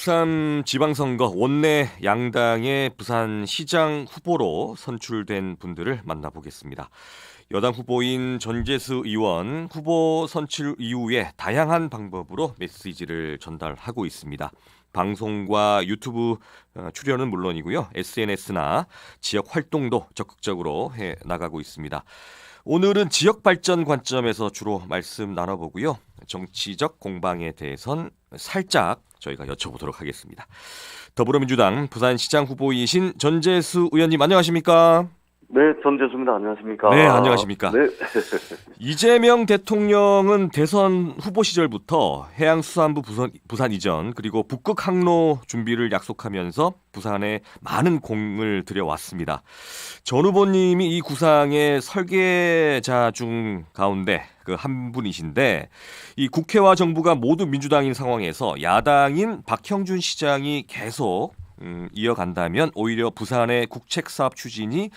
제6.3 지방선거 원내 양당의 부산시장 후보로 선출된 분들을 만나보겠습니다. 여당 후보인 전재수 의원 후보 선출 이후에 다양한 방법으로 메시지를 전달하고 있습니다. 방송과 유튜브 출연은 물론이고요. SNS나 지역 활동도 적극적으로 해 나가고 있습니다. 오늘은 지역 발전 관점에서 주로 말씀 나눠보고요. 정치적 공방에 대해선 살짝 저희가 여쭤보도록 하겠습니다. 더불어민주당 부산시장 후보이신 전재수 의원님 안녕하십니까? 네, 전재수입니다. 안녕하십니까? 네, 안녕하십니까? 네. 이재명 대통령은 대선 후보 시절부터 해양수산부 부산 이전 그리고 북극 항로 준비를 약속하면서 부산에 많은 공을 들여왔습니다. 전 후보님이 이 구상의 설계자 중 가운데 그 한 분이신데 이 국회와 정부가 모두 민주당인 상황에서 야당인 박형준 시장이 계속 이어간다면 오히려 부산의 국책사업 추진이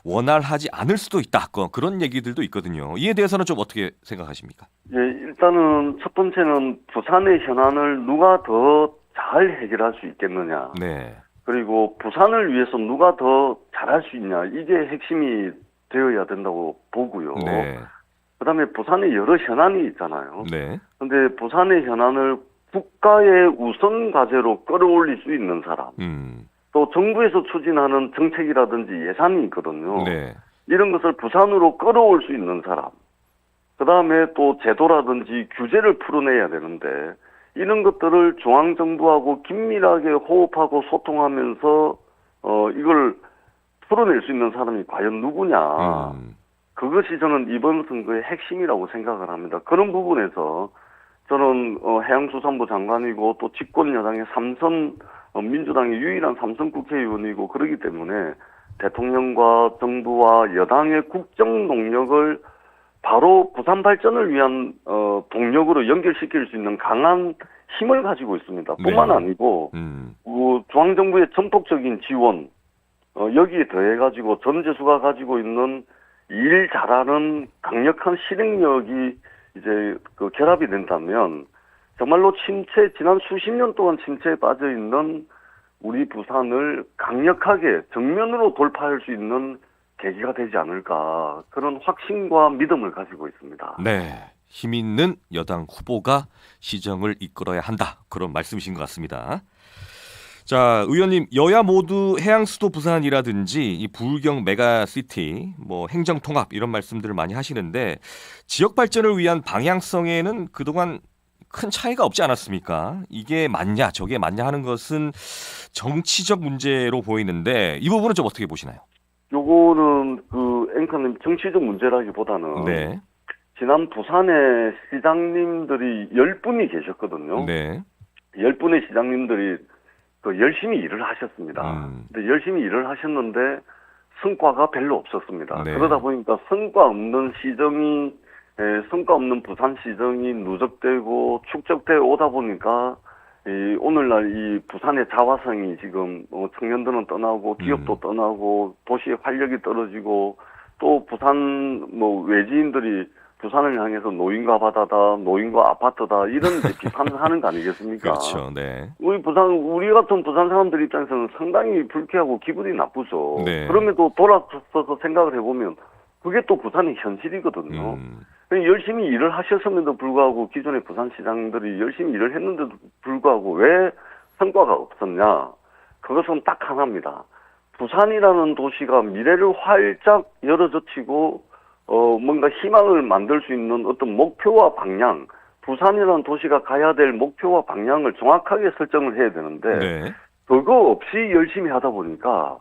원활하지 않을 수도 있다. 그런 얘기들도 있거든요. 이에 대해서는 좀 어떻게 생각하십니까? 예, 일단은 첫 번째는 부산의 현안을 누가 더 잘 해결할 수 있겠느냐. 네. 그리고 부산을 위해서 누가 더 잘할 수 있냐. 이게 핵심이 되어야 된다고 보고요. 네. 그다음에 부산에 여러 현안이 있잖아요. 네. 근데 부산의 현안을 국가의 우선 과제로 끌어올릴 수 있는 사람. 또 정부에서 추진하는 정책이라든지 예산이 있거든요. 네. 이런 것을 부산으로 끌어올 수 있는 사람. 그다음에 또 제도라든지 규제를 풀어내야 되는데 이런 것들을 중앙정부하고 긴밀하게 호흡하고 소통하면서 이걸 풀어낼 수 있는 사람이 과연 누구냐. 그것이 저는 이번 선거의 핵심이라고 생각을 합니다. 그런 부분에서 저는 해양수산부 장관이고 또 집권 여당의 민주당의 유일한 삼선 국회의원이고 그러기 때문에 대통령과 정부와 여당의 국정 농력을 바로 부산 발전을 위한 동력으로 연결시킬 수 있는 강한 힘을 가지고 있습니다. 네. 뿐만 아니고 중앙정부의 전폭적인 지원 여기에 더해가지고 전재수가 가지고 있는 일 잘하는 강력한 실행력이 이제 그 결합이 된다면 정말로 지난 수십 년 동안 침체에 빠져 있는 우리 부산을 강력하게 정면으로 돌파할 수 있는 계기가 되지 않을까 그런 확신과 믿음을 가지고 있습니다. 네. 힘 있는 여당 후보가 시정을 이끌어야 한다. 그런 말씀이신 것 같습니다. 자, 의원님, 여야 모두 해양수도 부산이라든지 이 부울경 메가시티, 행정통합 이런 말씀들을 많이 하시는데 지역 발전을 위한 방향성에는 그동안 큰 차이가 없지 않았습니까? 이게 맞냐, 저게 맞냐 하는 것은 정치적 문제로 보이는데 이 부분은 좀 어떻게 보시나요? 요거는 앵커님 정치적 문제라기보다는 네. 지난 부산에 시장님들이 10분이 계셨거든요. 네. 10분의 시장님들이 열심히 일을 하셨습니다. 근데 열심히 일을 하셨는데 성과가 별로 없었습니다. 네. 그러다 보니까 성과 없는 부산 시정이 누적되고 축적되어 오다 보니까 오늘날 이 부산의 자화성이 지금 청년들은 떠나고 기업도 떠나고 도시의 활력이 떨어지고 또 부산 외지인들이 부산을 향해서 노인과 바다다, 노인과 아파트다 이런 이제 비판을 하는 거 아니겠습니까? 그렇죠. 네. 우리 같은 부산 사람들 입장에서는 상당히 불쾌하고 기분이 나쁘죠. 네. 그럼에도 돌아서서 생각을 해보면 그게 또 부산의 현실이거든요. 열심히 일을 하셨음에도 불구하고 기존의 부산시장들이 열심히 일을 했는데도 불구하고 왜 성과가 없었냐? 그것은 딱 하나입니다. 부산이라는 도시가 미래를 활짝 열어젖히고 뭔가 희망을 만들 수 있는 어떤 목표와 방향, 부산이라는 도시가 가야 될 목표와 방향을 정확하게 설정을 해야 되는데 네. 그거 없이 열심히 하다 보니까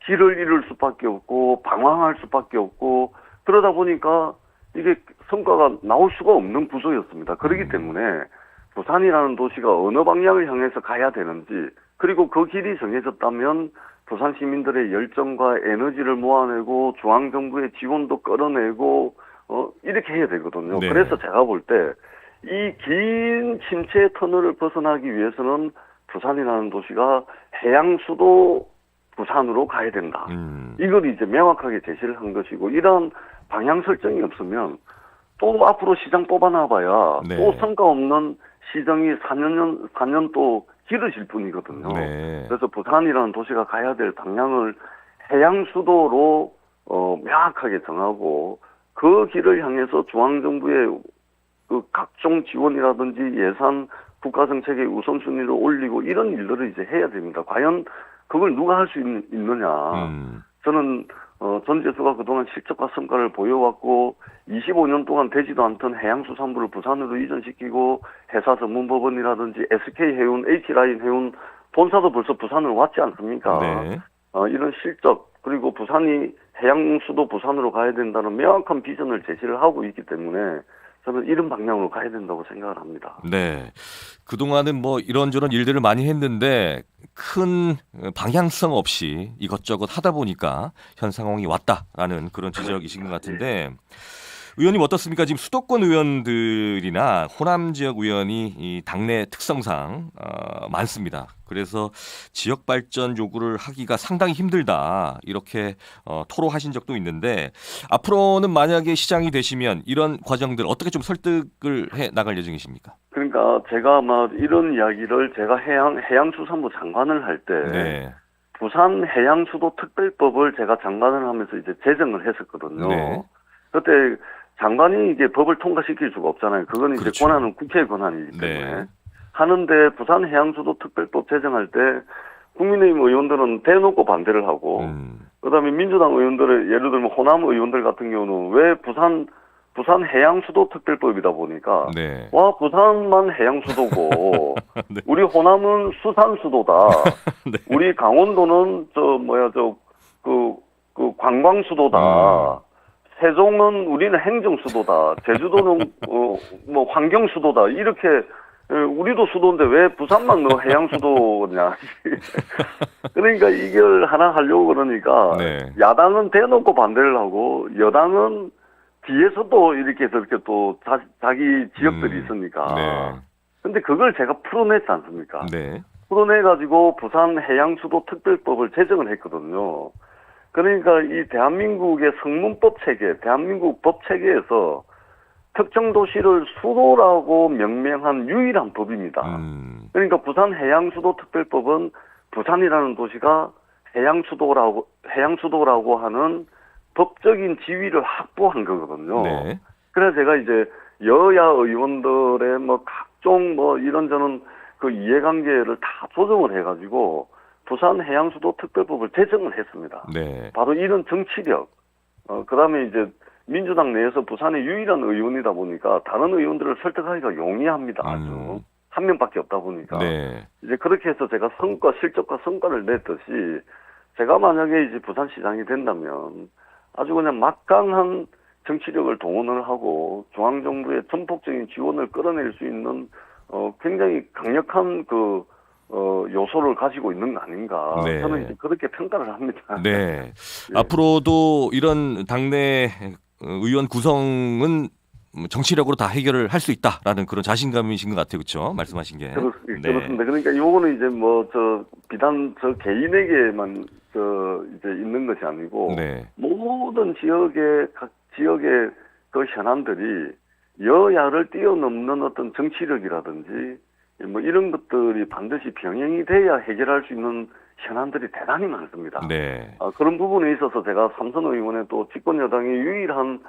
길을 잃을 수밖에 없고 방황할 수밖에 없고 그러다 보니까 이게 성과가 나올 수가 없는 구조였습니다. 그렇기 때문에 부산이라는 도시가 어느 방향을 향해서 가야 되는지 그리고 그 길이 정해졌다면 부산 시민들의 열정과 에너지를 모아내고 중앙정부의 지원도 끌어내고 이렇게 해야 되거든요. 네. 그래서 제가 볼 때 이 긴 침체의 터널을 벗어나기 위해서는 부산이라는 도시가 해양수도 부산으로 가야 된다. 이걸 이제 명확하게 제시를 한 것이고 이런 방향 설정이 없으면 또 앞으로 시장 뽑아놔봐야 네. 또 성과 없는 시정이 4년 또 길으실 뿐이거든요. 네. 그래서 부산이라는 도시가 가야 될 방향을 해양 수도로 명확하게 정하고 그 길을 향해서 중앙정부의 그 각종 지원이라든지 예산, 국가 정책의 우선순위를 올리고 이런 일들을 이제 해야 됩니다. 과연 그걸 누가 할 수 있느냐. 저는 전재수가 그동안 실적과 성과를 보여왔고 25년 동안 되지도 않던 해양수산부를 부산으로 이전시키고 해사전문법원이라든지 SK해운, H라인해운 본사도 벌써 부산으로 왔지 않습니까? 네. 이런 실적 그리고 부산이 해양수도 부산으로 가야 된다는 명확한 비전을 제시를 하고 있기 때문에 저는 이런 방향으로 가야 된다고 생각을 합니다. 네. 그동안은 뭐 이런저런 일들을 많이 했는데 큰 방향성 없이 이것저것 하다 보니까 현 상황이 왔다라는 그런 지적이신 것 같은데 의원님 어떻습니까? 지금 수도권 의원들이나 호남 지역 의원이 이 당내 특성상 많습니다. 그래서 지역 발전 요구를 하기가 상당히 힘들다 이렇게 토로하신 적도 있는데 앞으로는 만약에 시장이 되시면 이런 과정들 어떻게 좀 설득을 해 나갈 예정이십니까? 그러니까 제가 막 이런 이야기를 제가 해양수산부 장관을 할 때 네. 부산 해양수도 특별법을 제가 장관을 하면서 이제 제정을 했었거든요. 네. 그때 장관이 이게 법을 통과시킬 수가 없잖아요. 그건 이제 그렇죠. 권한은 국회의 권한이기 때문에. 네. 하는데 부산 해양수도 특별법 제정할 때 국민의힘 의원들은 대놓고 반대를 하고 그다음에 민주당 의원들의 예를 들면 호남 의원들 같은 경우는 왜 부산 해양수도 특별법이다 보니까 네. 와 부산만 해양수도고 네. 우리 호남은 수산수도다. 네. 우리 강원도는 그 관광수도다. 세종은 우리는 행정수도다. 제주도는 뭐 환경수도다. 이렇게 우리도 수도인데 왜 부산만 너 해양수도냐. 그러니까 이걸 하나 하려고 그러니까 네. 야당은 대놓고 반대를 하고 여당은 뒤에서도 이렇게 저렇게 또 자기 지역들이 있으니까. 네. 근데 그걸 제가 풀어냈지 않습니까? 네. 풀어내가지고 부산 해양수도 특별법을 제정을 했거든요. 그러니까 이 대한민국의 성문법 체계, 대한민국 법 체계에서 특정 도시를 수도라고 명명한 유일한 법입니다. 그러니까 부산 해양수도 특별법은 부산이라는 도시가 해양수도라고 하는 법적인 지위를 확보한 거거든요. 네. 그래서 제가 이제 여야 의원들의 뭐 각종 뭐 이런저런 그 이해관계를 다 조정을 해가지고 부산 해양수도 특별법을 제정을 했습니다. 네. 바로 이런 정치력, 그다음에 이제 민주당 내에서 부산의 유일한 의원이다 보니까 다른 의원들을 설득하기가 용이합니다. 아주 한 명밖에 없다 보니까 네. 이제 그렇게 해서 제가 실적과 성과를 냈듯이 제가 만약에 이제 부산시장이 된다면 아주 그냥 막강한 정치력을 동원을 하고 중앙정부의 전폭적인 지원을 끌어낼 수 있는 굉장히 강력한 요소를 가지고 있는 거 아닌가. 네. 저는 이제 그렇게 평가를 합니다. 네. 앞으로도 이런 당내 의원 구성은 정치력으로 다 해결을 할 수 있다라는 그런 자신감이신 것 같아요, 그렇죠? 말씀하신 게. 그렇습니다. 그러니까 요거는 이제 비단 저 개인에게만 이제 있는 것이 아니고 네. 모든 각 지역의 그 현안들이 여야를 뛰어넘는 어떤 정치력이라든지 뭐 이런 것들이 반드시 병행이 돼야 해결할 수 있는 현안들이 대단히 많습니다. 네. 그런 부분에 있어서 제가 삼선 의원의 또 집권 여당의 유일한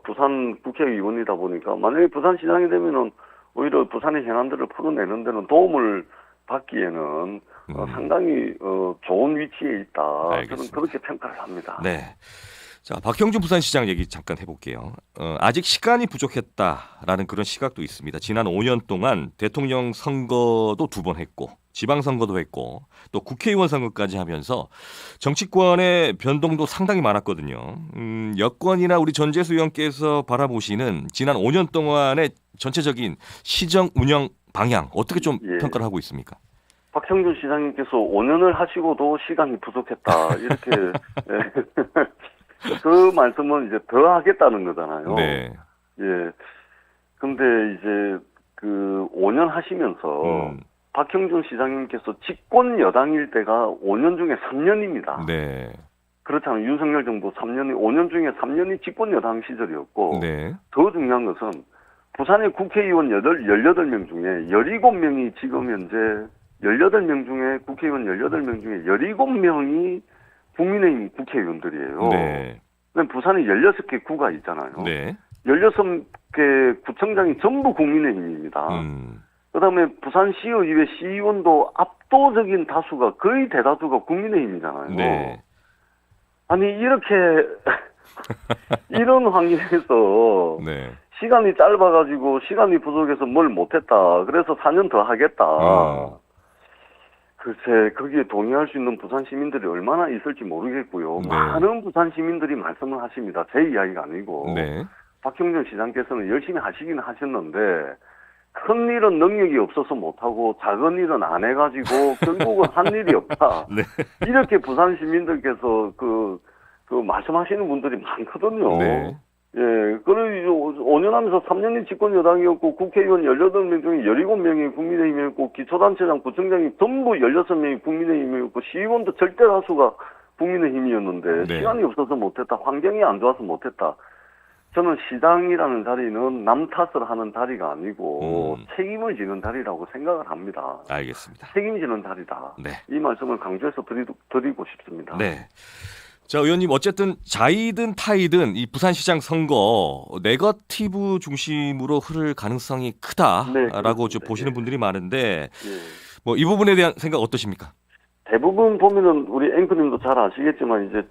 부산 국회의원이다 보니까 만약에 부산시장이 되면은 오히려 부산의 현안들을 풀어내는 데는 도움을 받기에는 상당히 좋은 위치에 있다. 알겠습니다. 저는 그렇게 평가를 합니다. 네. 자, 박형준 부산시장 얘기 잠깐 해볼게요. 아직 시간이 부족했다라는 그런 시각도 있습니다. 지난 5년 동안 대통령 선거도 2번 했고 지방선거도 했고 또 국회의원 선거까지 하면서 정치권의 변동도 상당히 많았거든요. 여권이나 우리 전재수 의원께서 바라보시는 지난 5년 동안의 전체적인 시정 운영 방향 어떻게 좀 평가를 하고 있습니까? 박형준 시장님께서 5년을 하시고도 시간이 부족했다. 이렇게 그 말씀은 이제 더 하겠다는 거잖아요. 네. 예. 근데 이제 5년 하시면서 박형준 시장님께서 집권 여당일 때가 5년 중에 3년입니다. 네. 그렇잖아요. 윤석열 정부 5년 중에 3년이 집권 여당 시절이었고 네. 더 중요한 것은 부산의 국회의원 18명 중에 17명이 지금 현재 18명 중에 국회의원 18명 중에 17명이 국민의힘 국회의원들이에요. 네. 근데 부산에 16개 구가 있잖아요. 네. 16개 구청장이 전부 국민의힘입니다. 그다음에 부산시의회 시의원도 압도적인 다수가 거의 대다수가 국민의힘이잖아요. 네. 아니 이렇게 이런 환경에서 네. 시간이 짧아가지고 시간이 부족해서 뭘 못했다. 그래서 4년 더 하겠다. 글쎄 거기에 동의할 수 있는 부산 시민들이 얼마나 있을지 모르겠고요. 네. 많은 부산 시민들이 말씀을 하십니다. 제 이야기가 아니고 네. 박형정 시장께서는 열심히 하시긴 하셨는데 큰 일은 능력이 없어서 못하고 작은 일은 안 해가지고 결국은 한 일이 없다. 네. 이렇게 부산 시민들께서 그 말씀하시는 분들이 많거든요. 네. 예, 그리고 5년 하면서 3년이 집권 여당이었고 국회의원 18명 중에 17명이 국민의힘이었고 기초단체장, 구청장이 전부 16명이 국민의힘이었고 시의원도 절대 다수가 국민의힘이었는데 네. 시간이 없어서 못했다. 환경이 안 좋아서 못했다. 저는 시장이라는 자리는 남 탓을 하는 자리가 아니고 책임을 지는 자리라고 생각을 합니다. 알겠습니다. 책임지는 자리다. 네. 이 말씀을 강조해서 드리고 싶습니다. 네. 자, 의원님 어쨌든 자이든 타이든 이 부산시장 선거 네거티브 중심으로 흐를 가능성이 크다라고 네, 보시는 분들이 많은데 예. 뭐 이 부분에 대한 생각 어떠십니까? 대부분 보면은 우리 앵커님도 잘 아시겠지만 이제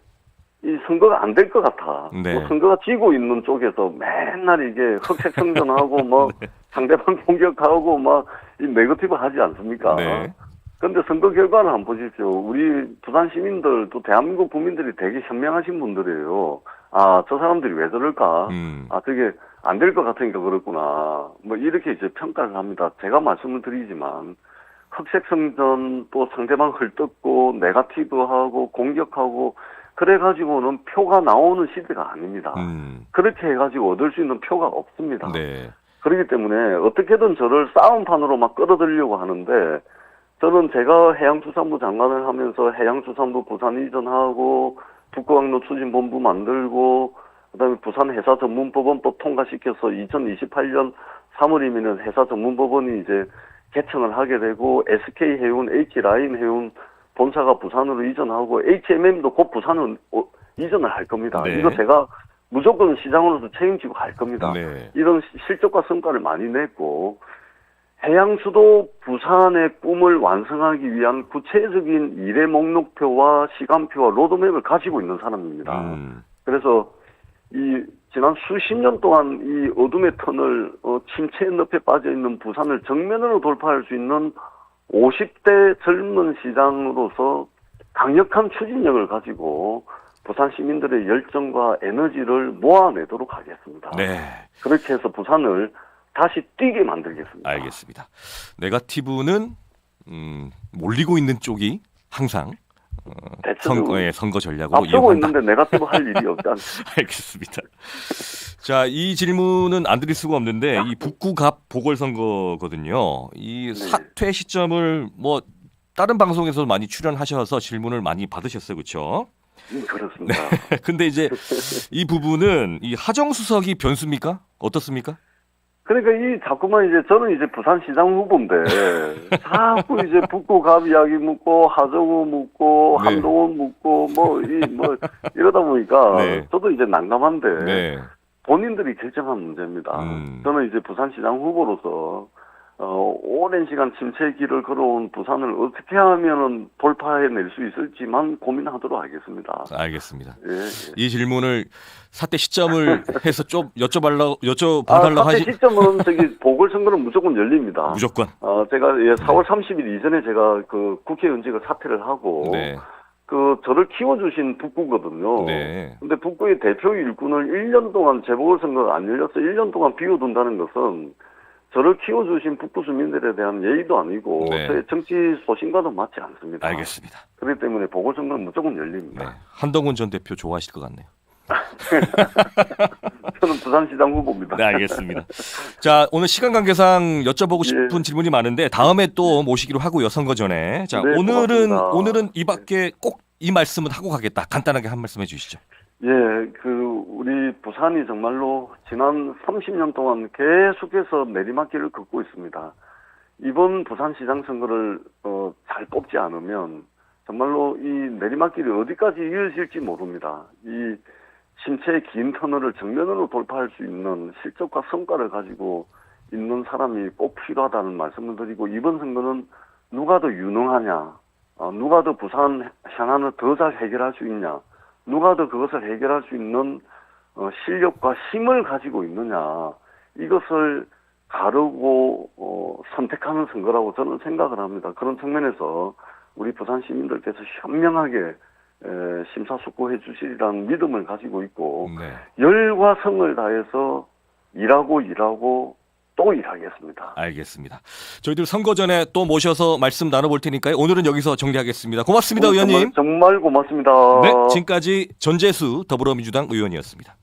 이 선거가 안 될 것 같아. 네. 뭐 선거가 지고 있는 쪽에서 맨날 이게 흑색성전하고 뭐 네. 상대방 공격하고 막 이 네거티브 하지 않습니까? 네. 근데 선거 결과를 한번 보십시오. 우리 부산 시민들 또 대한민국 국민들이 되게 현명하신 분들이에요. 아, 저 사람들이 왜 저럴까? 아, 저게 안 될 것 같으니까 그렇구나. 뭐 이렇게 이제 평가를 합니다. 제가 말씀을 드리지만 흑색성전 또 상대방 헐뜯고 네거티브하고 공격하고 그래가지고는 표가 나오는 시대가 아닙니다. 그렇게 해가지고 얻을 수 있는 표가 없습니다. 네. 그렇기 때문에 어떻게든 저를 싸움판으로 막 끌어들이려고 하는데 저는 제가 해양수산부 장관을 하면서 해양수산부 부산 이전하고 북구항로 추진본부 만들고 그다음에 부산 해사전문법원법 통과시켜서 2028년 3월이면 해사전문법원이 이제 개청을 하게 되고 SK 해운, H라인 해운 본사가 부산으로 이전하고 HMM도 곧 부산으로 이전을 할 겁니다. 네. 이거 제가 무조건 시장으로서 책임지고 갈 겁니다. 네. 이런 실적과 성과를 많이 냈고 해양수도 부산의 꿈을 완성하기 위한 구체적인 일의 목록표와 시간표와 로드맵을 가지고 있는 사람입니다. 그래서 이 지난 수십 년 동안 이 어둠의 터널, 침체의 늪에 빠져 있는 부산을 정면으로 돌파할 수 있는 50대 젊은 시장으로서 강력한 추진력을 가지고 부산 시민들의 열정과 에너지를 모아내도록 하겠습니다. 네. 그렇게 해서 부산을 다시 뛰게 만들겠습니다. 알겠습니다. 네거티브는 몰리고 있는 쪽이 항상 선거 전략으로 앞서고 이용한다. 있는데 네거티브 할 일이 없지 않습니까? 알겠습니다. 자, 이 질문은 안 드릴 수가 없는데 이 북구갑 보궐선거거든요. 이 사퇴 시점을 뭐 다른 방송에서 많이 출연하셔서 질문을 많이 받으셨어요, 그렇죠? 그렇습니다. 네. 근데 이제 이 부분은 이 하정수석이 변수입니까? 어떻습니까? 그러니까 자꾸만 이제 저는 이제 부산시장 후보인데 자꾸 이제 북구갑 이야기 묻고 하정우 묻고 네. 한동훈 묻고 뭐 이러다 보니까 네. 저도 이제 난감한데 네. 본인들이 결정한 문제입니다. 저는 이제 부산시장 후보로서 오랜 시간 침체의 길을 걸어온 부산을 어떻게 하면은 돌파해낼 수 있을지만 고민하도록 하겠습니다. 알겠습니다. 예. 이 질문을 사퇴 시점을 해서 좀 여쭤봐달라고 사퇴 시점은 보궐선거는 무조건 열립니다. 무조건. 제가 4월 30일 이전에 제가 그 국회의원직을 사퇴를 하고 네. 저를 키워주신 북구거든요. 네. 근데 북구의 대표 일꾼을 1년 동안 재보궐선거가 안 열려서 1년 동안 비워둔다는 것은 저를 키워주신 북구 주민들에 대한 예의도 아니고 네. 저의 정치 소신과도 맞지 않습니다. 알겠습니다. 그렇기 때문에 보궐선거는 무조건 열립니다. 네. 한동훈 전 대표 좋아하실 것 같네요. 저는 부산시장 후보입니다. 네, 알겠습니다. 자, 오늘 시간 관계상 여쭤보고 싶은 질문이 많은데 다음에 또 모시기로 하고요, 선거 전에. 자, 네, 고맙습니다. 오늘은 이 밖에 꼭 이 말씀은 하고 가겠다. 간단하게 한 말씀 해주시죠. 예, 우리 부산이 정말로 지난 30년 동안 계속해서 내리막길을 걷고 있습니다. 이번 부산시장 선거를 잘 뽑지 않으면 정말로 이 내리막길이 어디까지 이어질지 모릅니다. 이 신체의 긴 터널을 정면으로 돌파할 수 있는 실적과 성과를 가지고 있는 사람이 꼭 필요하다는 말씀을 드리고, 이번 선거는 누가 더 유능하냐, 누가 더 부산 현안을 더 잘 해결할 수 있냐, 누가 더 그것을 해결할 수 있는 실력과 힘을 가지고 있느냐, 이것을 가르고 선택하는 선거라고 저는 생각을 합니다. 그런 측면에서 우리 부산 시민들께서 현명하게 심사숙고해 주시리라는 믿음을 가지고 있고, 네. 열과 성을 다해서 일하고 또 일하겠습니다. 알겠습니다. 저희들 선거 전에 또 모셔서 말씀 나눠볼 테니까요. 오늘은 여기서 정리하겠습니다. 고맙습니다, 의원님. 정말 고맙습니다. 네, 지금까지 전재수 더불어민주당 의원이었습니다.